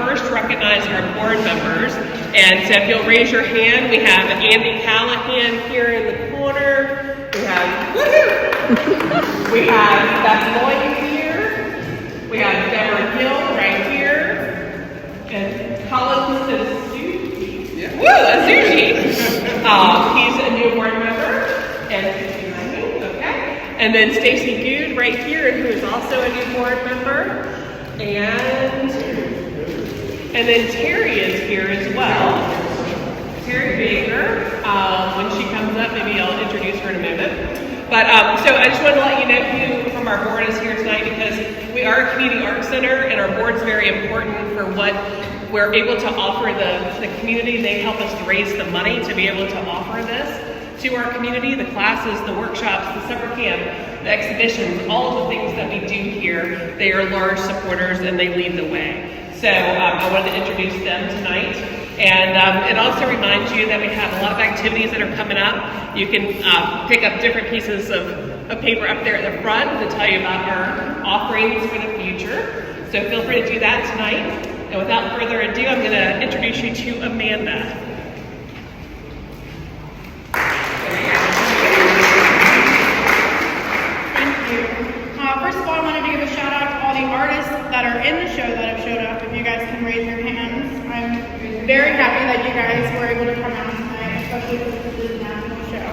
first recognize our board members. And so if you'll raise your hand, we have Andy Callahan here in the corner. We have, woohoo! We have Beth Lloyd here. We have Deborah Gill right here. And Collins is sushi. Yeah. Woo, a sushi! He's a new board member. And then Stacy Good right here, who is also a new board member. And then Terry is here as well. Terry Baker. When she comes up, maybe I'll introduce her in a moment. But so I just wanted to let you know who from our board is here tonight, because we are a community arts center, and our board's very important for what we're able to offer the community. They help us raise the money to be able to offer this to our community, the classes, the workshops, the summer camp, the exhibitions, all of the things that we do here. They are large supporters and they lead the way. So I wanted to introduce them tonight. And it also reminds you that we have a lot of activities that are coming up. You can pick up different pieces of paper up there at the front to tell you about our offerings for the future. So feel free to do that tonight. And without further ado, I'm going to introduce you to Amanda. First of all, I wanted to give a shout out to all the artists that are in the show that have showed up. If you guys can raise your hands. I'm very happy that you guys were able to come out tonight, especially because this is a national show.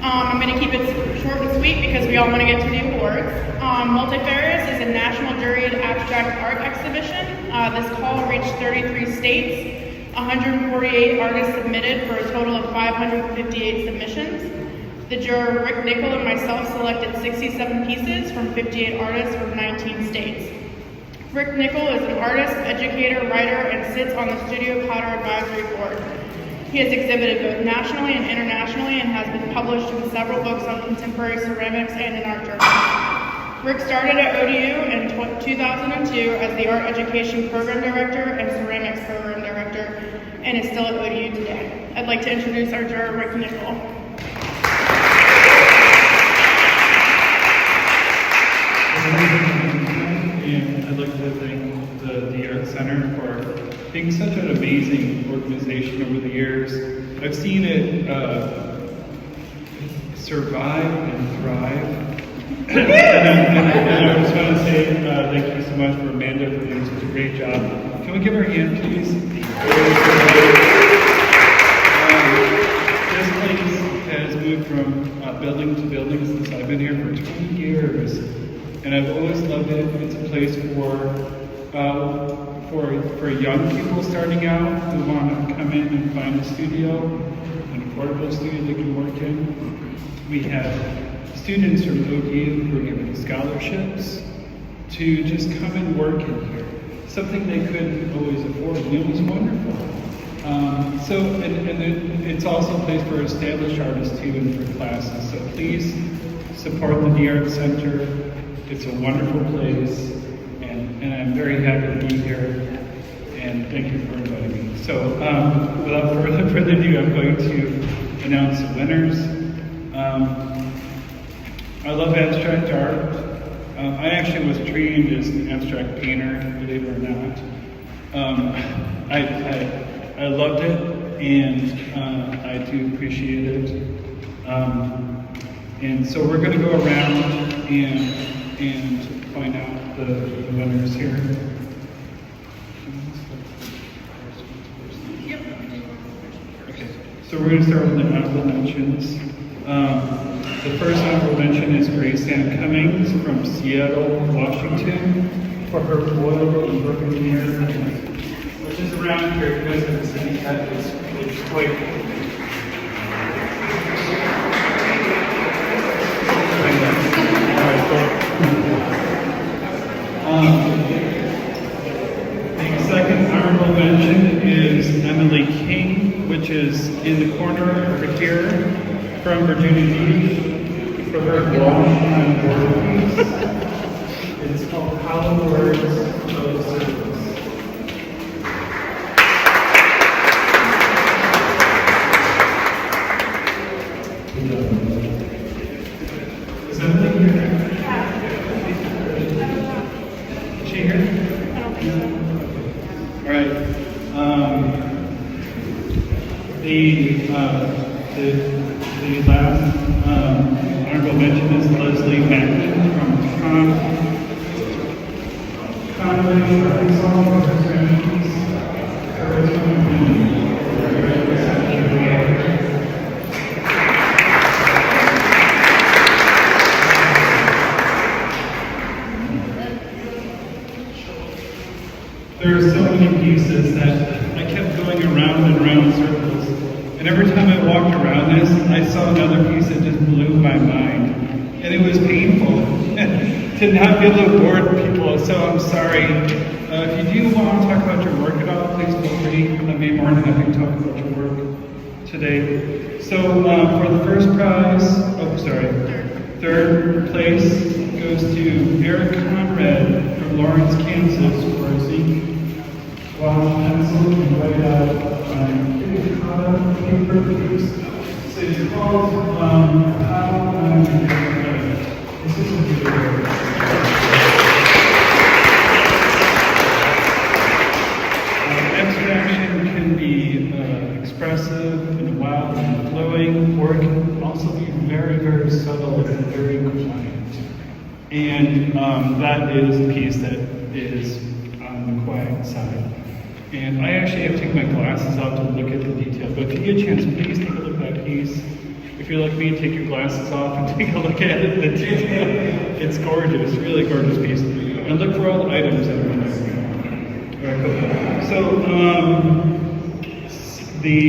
I'm going to keep it short and sweet because we all want to get to the awards. Multifarious is a national juried abstract art exhibition. This call reached 33 states. 148 artists submitted for a total of 558 submissions. The juror Rick Nicol and myself selected 67 pieces from 58 artists from 19 states. Rick Nicol is an artist, educator, writer, and sits on the Studio Powder Advisory Board. He has exhibited both nationally and internationally and has been published in several books on contemporary ceramics and in art journals. Rick started at ODU in 2002 as the Art Education Program Director and Ceramics Program Director, and is still at ODU today. I'd like to introduce our juror, Rick Nicol. And I'd like to thank the Art Center for being such an amazing organization over the years. I've seen it survive and thrive. and I just want to say thank you so much for Amanda for doing such a great job. Can we give her a hand, please? This place has moved from building to building since I've been here for 20 years. And I've always loved it. It's a place for young people starting out who want to come in and find a studio, an affordable studio they can work in. We have students from ODU who are given scholarships to just come and work in here. Something they couldn't always afford, and it was wonderful. It's also a place for established artists too, and for classes. So please support the Art Center. It's a wonderful place, and I'm very happy to be here, and thank you for inviting me. So without further ado, I'm going to announce the winners. I love abstract art. I actually was trained as an abstract painter, believe it or not. I loved it, and I do appreciate it. And so we're going to go around and find out the winners here. Okay, so we're going to start with the honorable mentions. The first honorable mention is Sam Cummings from Seattle, Washington, for her oil and broken hair, which is around here. If you guys haven't seen it yet, it's quite. The second honorable mention is Emily King, which is in the corner over here, from Virginia Beach, for her wash on board piece. It's called Hollow Words of Service. Is Emily here? Is she here? I don't think so. All right. The last honorable mention is Leslie Mackin from Conway, Arkansas, for her grandkids. There are so many pieces that I kept going around and around in circles. And every time I walked around this, I saw another piece that just blew my mind. And it was painful to not be able to board people. So I'm sorry. If you do want to talk about your work at all, please feel free. I'd be more than happy to talk about your work today. So for the first prize, third place goes to Eric Conrad from Lawrence, Kansas, for a zinc pencil and white out paper piece. So it's called this is a video. Abstraction can be expressive and wild and flowing, or it can also be very, very subtle and very quiet. And that is the piece that is on the quiet side. And I actually have to take my glasses off to look at the detail, but if you get a chance, please take a look at that piece. If you're like me, take your glasses off and take a look at it, the detail. It's gorgeous, really gorgeous piece. And look for all the items that are in there. All right, cool. So, the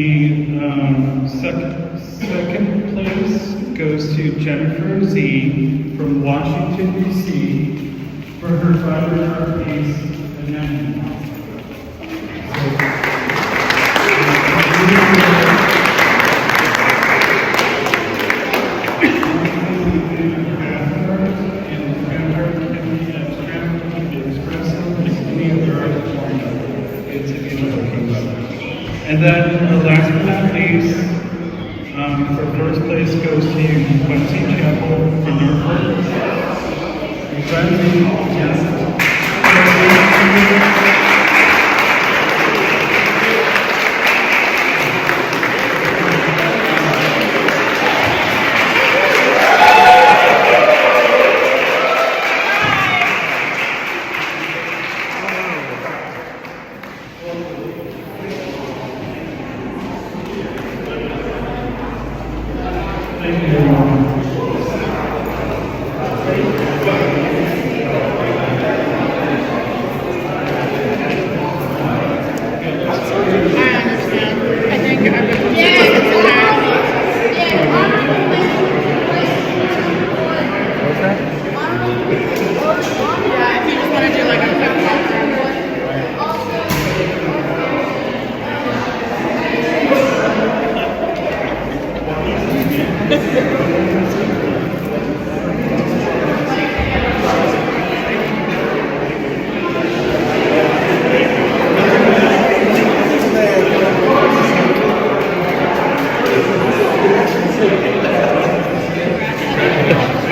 second place goes to Jennifer Z. from Washington, D.C. for her fiber piece, Amendment. And then, last but not least, for first place goes to Quincy Chapel from Norfolk. Yeah.